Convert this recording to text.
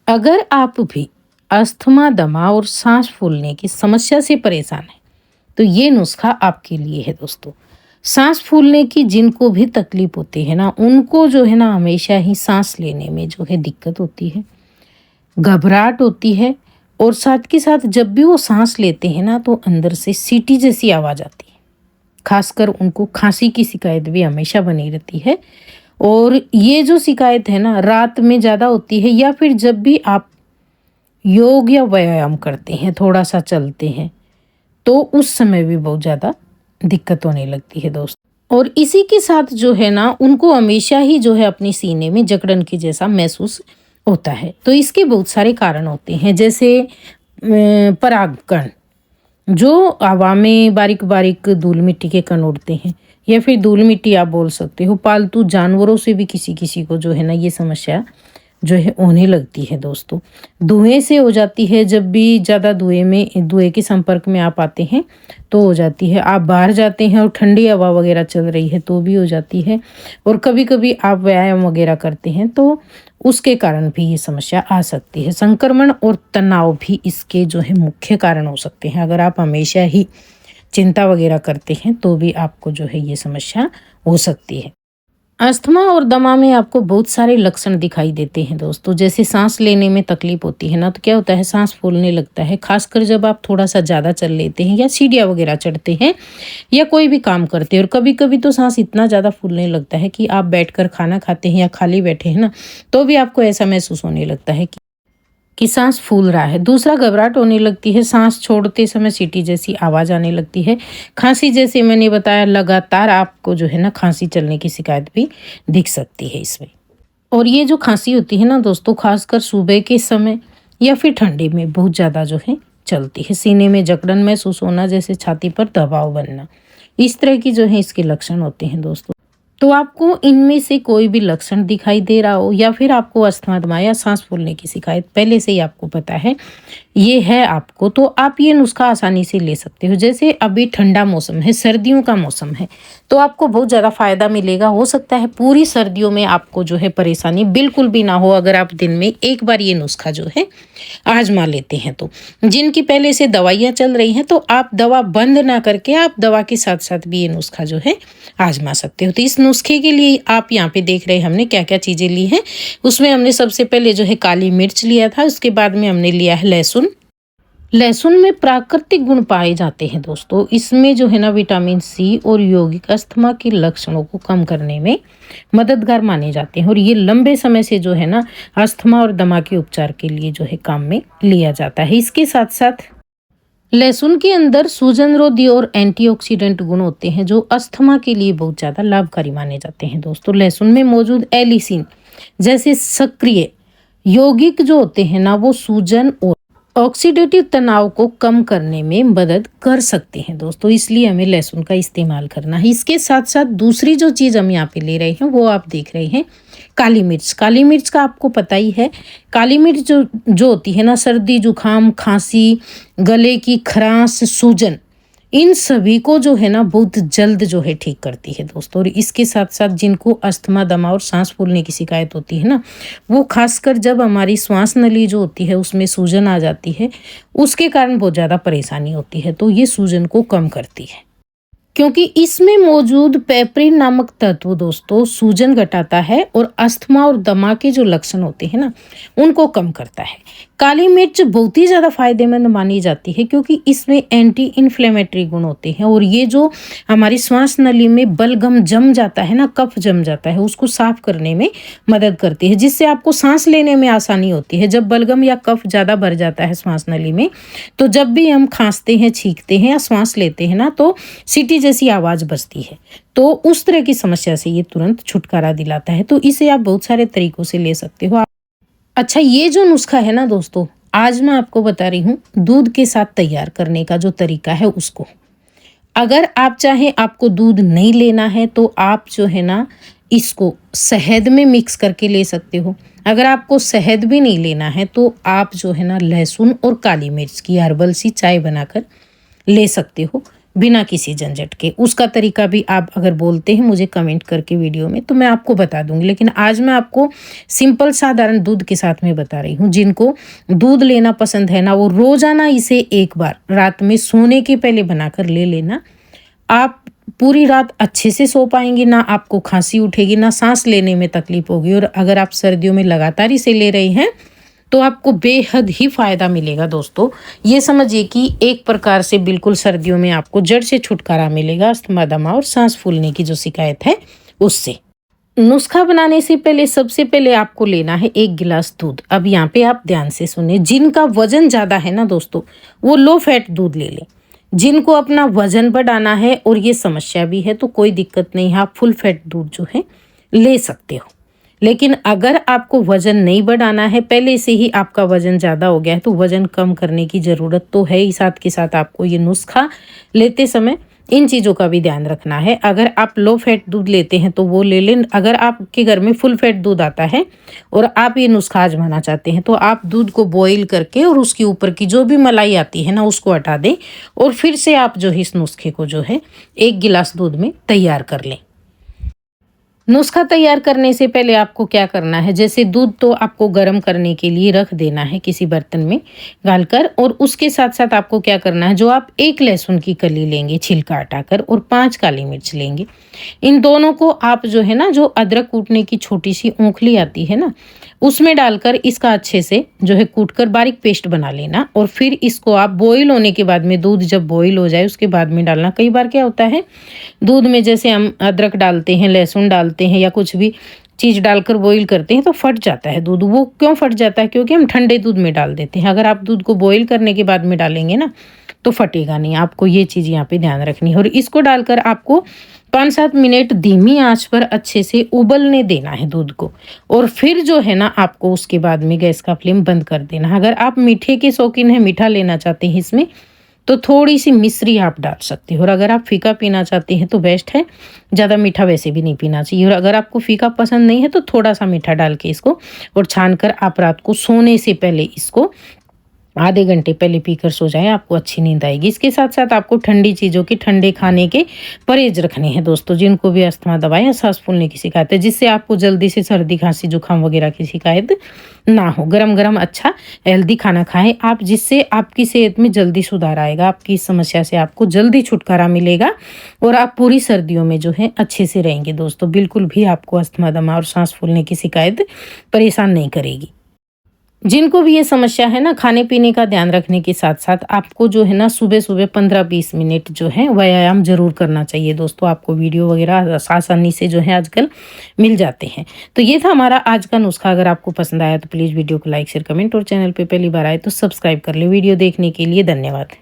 अगर आप भी अस्थमा, दमा और सांस फूलने की समस्या से परेशान हैं, तो ये नुस्खा आपके लिए है दोस्तों। सांस फूलने की जिनको भी तकलीफ होती है ना, उनको जो है ना हमेशा ही सांस लेने में जो है दिक्कत होती है, घबराहट होती है और साथ के साथ जब भी वो सांस लेते हैं ना, तो अंदर से सीटी जैसी आवाज़ आती है। खासकर उनको खांसी की शिकायत भी हमेशा बनी रहती है और ये जो शिकायत है ना, रात में ज़्यादा होती है या फिर जब भी आप योग या व्यायाम करते हैं, थोड़ा-सा चलते हैं, तो उस समय भी बहुत ज़्यादा दिक्कत होने लगती है दोस्तों। और इसी के साथ जो है ना, उनको हमेशा ही जो है अपने सीने में जकड़न के जैसा महसूस होता है। तो इसके बहुत सारे कारण होते हैं, जैसे परागकण, जो हवा में बारीक-बारीक धूल-मिट्टी के कण उड़ते हैं या फिर धूल-मिट्टी आप बोल सकते हो। पालतू जानवरों से भी किसी-किसी को जो है ना ये समस्या जो है होने लगती है दोस्तों। धुएँ से हो जाती है, जब भी ज़्यादा धुएँ के संपर्क में आप आते हैं तो हो जाती है। आप बाहर जाते हैं और ठंडी हवा वगैरह चल रही है तो भी हो जाती है और कभी-कभी आप व्यायाम वगैरह करते हैं तो उसके कारण भी ये समस्या आ सकती है। संक्रमण और तनाव भी इसके जो है मुख्य कारण हो सकते हैं। अगर आप हमेशा ही चिंता वगैरह करते हैं तो भी आपको जो है ये समस्या हो सकती है। अस्थमा और दमा में आपको बहुत सारे लक्षण दिखाई देते हैं दोस्तों। जैसे सांस लेने में तकलीफ होती है ना, तो क्या होता है, सांस फूलने लगता है। खासकर जब आप थोड़ा सा ज़्यादा चल लेते हैं या सीढ़ियाँ वगैरह चढ़ते हैं या कोई भी काम करते हैं। और कभी कभी तो सांस इतना ज़्यादा फूलने लगता है कि आप बैठकर खाना खाते हैं या खाली बैठे हैं ना, तो भी आपको ऐसा महसूस होने लगता है कि सांस फूल रहा है। दूसरा, घबराहट होने लगती है, सांस छोड़ते समय सीटी जैसी आवाज़ आने लगती है। खांसी, जैसे मैंने बताया, लगातार आपको जो है ना खांसी चलने की शिकायत भी दिख सकती है इसमें। और ये जो खांसी होती है ना दोस्तों, खासकर सुबह के समय या फिर ठंडी में बहुत ज़्यादा जो है चलती है। सीने में जकड़न महसूस होना, जैसे छाती पर दबाव बनना, इस तरह की जो है इसके लक्षण होते हैं दोस्तों। तो आपको इनमें से कोई भी लक्षण दिखाई दे रहा हो या फिर आपको अस्थमा, दमा या सांस फूलने की शिकायत पहले से ही आपको पता है, ये है आपको, तो आप ये नुस्खा आसानी से ले सकते हो। जैसे अभी ठंडा मौसम है, सर्दियों का मौसम है, तो आपको बहुत ज़्यादा फायदा मिलेगा। हो सकता है पूरी सर्दियों में आपको जो है परेशानी बिल्कुल भी ना हो, अगर आप दिन में एक बार ये नुस्खा जो है आजमा लेते हैं तो। जिनकी पहले से दवाइयाँ चल रही हैं, तो आप दवा बंद ना करके आप दवा के साथ साथ भी ये नुस्खा जो है आजमा सकते हो। तो इस नुस्खे के लिए आप यहाँ पे देख रहे हैं हमने क्या क्या चीज़ें ली हैं। उसमें हमने सबसे पहले जो है काली मिर्च लिया था, उसके बाद में हमने लिया है लहसुन। लहसुन में प्राकृतिक गुण पाए जाते हैं दोस्तों। इसमें जो है ना विटामिन सी और यौगिक अस्थमा के लक्षणों को कम करने में मददगार माने जाते हैं और ये लंबे समय से जो है ना अस्थमा और दमा के उपचार के लिए जो है काम में लिया जाता है। इसके साथ साथ लहसुन के अंदर सूजनरोधी और एंटीऑक्सीडेंट गुण होते हैं, जो अस्थमा के लिए बहुत ज़्यादा लाभकारी माने जाते हैं दोस्तों। लहसुन में मौजूद एलिसिन जैसे सक्रिय यौगिक जो होते हैं ना, वो सूजन और ऑक्सीडेटिव तनाव को कम करने में मदद कर सकते हैं दोस्तों। इसलिए हमें लहसुन का इस्तेमाल करना है। इसके साथ साथ दूसरी जो चीज़ हम यहाँ पे ले रहे हैं, वो आप देख रहे हैं काली मिर्च। काली मिर्च का आपको पता ही है, काली मिर्च जो जो होती है ना, सर्दी, जुखाम, खांसी, गले की खराश, सूजन, इन सभी को जो है ना बहुत जल्द जो है ठीक करती है दोस्तों। और इसके साथ साथ जिनको अस्थमा, दमा और सांस फूलने की शिकायत होती है ना, वो खासकर जब हमारी श्वास नली जो होती है उसमें सूजन आ जाती है, उसके कारण बहुत ज़्यादा परेशानी होती है, तो ये सूजन को कम करती है। क्योंकि इसमें मौजूद पेपरिन नामक तत्व दोस्तों सूजन घटाता है और अस्थमा और दमा के जो लक्षण होते हैं ना, उनको कम करता है। काली मिर्च बहुत ही ज़्यादा फायदेमंद मानी जाती है क्योंकि इसमें एंटी इन्फ्लेमेटरी गुण होते हैं और ये जो हमारी श्वास नली में बलगम जम जाता है ना, कफ जम जाता है, उसको साफ करने में मदद करती है, जिससे आपको सांस लेने में आसानी होती है। जब बलगम या कफ ज़्यादा भर जाता है श्वास नली में, तो जब भी हम खांसते हैं, छींकते हैं या श्वास लेते हैं ना, तो सीटी जैसी आवाज़ बजती है। तो उस तरह की समस्या से ये तुरंत छुटकारा दिलाता है। तो इसे आप बहुत सारे तरीकों से ले सकते हो। अच्छा, ये जो नुस्खा है ना दोस्तों, आज मैं आपको बता रही हूँ दूध के साथ तैयार करने का जो तरीका है उसको। अगर आप चाहें, आपको दूध नहीं लेना है, तो आप जो है ना इसको शहद में मिक्स करके ले सकते हो। अगर आपको शहद भी नहीं लेना है, तो आप जो है ना लहसुन और काली मिर्च की हर्बल सी चाय बनाकर ले सकते हो। बिना किसी झंझट के। उसका तरीका भी आप अगर बोलते हैं मुझे कमेंट करके वीडियो में, तो मैं आपको बता दूंगी। लेकिन आज मैं आपको सिंपल साधारण दूध के साथ में बता रही हूँ। जिनको दूध लेना पसंद है ना, वो रोजाना इसे एक बार रात में सोने के पहले बनाकर ले लेना। आप पूरी रात अच्छे से सो पाएंगे, ना आपको खांसी उठेगी, ना सांस लेने में तकलीफ होगी। और अगर आप सर्दियों में लगातार इसे ले रहे हैं तो आपको बेहद ही फायदा मिलेगा दोस्तों। ये समझिए कि एक प्रकार से बिल्कुल सर्दियों में आपको जड़ से छुटकारा मिलेगा अस्थमा, दमा और सांस फूलने की जो शिकायत है उससे। नुस्खा बनाने से पहले सबसे पहले आपको लेना है 1 गिलास दूध। अब यहाँ पे आप ध्यान से सुने, जिनका वजन ज़्यादा है ना दोस्तों, वो लो फैट दूध ले लें। जिनको अपना वजन बढ़ाना है और ये समस्या भी है तो कोई दिक्कत नहीं है, आप फुल फैट दूध जो है ले सकते हो। लेकिन अगर आपको वजन नहीं बढ़ाना है, पहले से ही आपका वजन ज़्यादा हो गया है, तो वजन कम करने की ज़रूरत तो है ही। साथ के साथ आपको ये नुस्खा लेते समय इन चीज़ों का भी ध्यान रखना है। अगर आप लो फैट दूध लेते हैं तो वो ले लें। अगर आपके घर में फुल फैट दूध आता है और आप ये नुस्खा आजमाना चाहते हैं तो आप दूध को बॉईल करके और उसके ऊपर की जो भी मलाई आती है ना उसको हटा दें, और फिर से आप जो है इस नुस्खे को जो है 1 गिलास दूध में तैयार कर लें। नुस्खा तैयार करने से पहले आपको क्या करना है, जैसे दूध तो आपको गर्म करने के लिए रख देना है किसी बर्तन में डालकर, और उसके साथ साथ आपको क्या करना है, जो आप 1 लहसुन की कली लेंगे छिलका हटाकर और 5 काली मिर्च लेंगे। इन दोनों को आप जो है ना, जो अदरक कूटने की छोटी सी ओंखली आती है ना, उसमें डालकर इसका अच्छे से जो है कूटकर बारीक पेस्ट बना लेना। और फिर इसको आप बॉईल होने के बाद में, दूध जब बॉईल हो जाए उसके बाद में डालना। कई बार क्या होता है, दूध में जैसे हम अदरक डालते हैं, लहसुन डालते हैं या कुछ भी चीज़ डालकर बॉईल करते हैं तो फट जाता है दूध। वो क्यों फट जाता है? क्योंकि हम ठंडे दूध में डाल देते हैं। अगर आप दूध को बॉईल करने के बाद में डालेंगे ना तो फटेगा नहीं। आपको ये चीज़ यहाँ पे ध्यान रखनी है। और इसको डालकर आपको 5-7 मिनट धीमी आंच पर अच्छे से उबलने देना है दूध को। और फिर जो है ना, आपको उसके बाद में गैस का फ्लेम बंद कर देना है। अगर आप मीठे के शौकीन हैं, मीठा लेना चाहते हैं इसमें, तो थोड़ी सी मिश्री आप डाल सकते हो। और अगर आप फीका पीना चाहते हैं तो बेस्ट है, ज़्यादा मीठा वैसे भी नहीं पीना चाहिए। और अगर आपको फीका पसंद नहीं है तो थोड़ा सा मीठा डाल के इसको और छान कर आप रात को सोने से पहले इसको आधे घंटे पहले पीकर सो जाएं, आपको अच्छी नींद आएगी। इसके साथ साथ आपको ठंडी चीज़ों के, ठंडे खाने के परहेज रखने हैं दोस्तों। जिनको भी अस्थमा, दवा या सांस फूलने की शिकायत है, जिससे आपको जल्दी से सर्दी, खांसी, जुकाम वगैरह की शिकायत ना हो। गरम गरम अच्छा हेल्दी खाना खाएं आप, जिससे आपकी सेहत में जल्दी सुधार आएगा। आपकी इस समस्या से आपको जल्दी छुटकारा मिलेगा और आप पूरी सर्दियों में जो है अच्छे से रहेंगे दोस्तों। बिल्कुल भी आपको अस्थमा, दमा और सांस फूलने की शिकायत परेशान नहीं करेगी। जिनको भी ये समस्या है ना, खाने पीने का ध्यान रखने के साथ साथ आपको जो है ना सुबह सुबह 15-20 मिनट जो है व्यायाम जरूर करना चाहिए दोस्तों। आपको वीडियो वगैरह आसानी से जो है आजकल मिल जाते हैं। तो ये था हमारा आज का नुस्खा। अगर आपको पसंद आया तो प्लीज़ वीडियो को लाइक, शेयर, कमेंट और चैनल पे पहली बार आए तो सब्सक्राइब कर ले। वीडियो देखने के लिए धन्यवाद।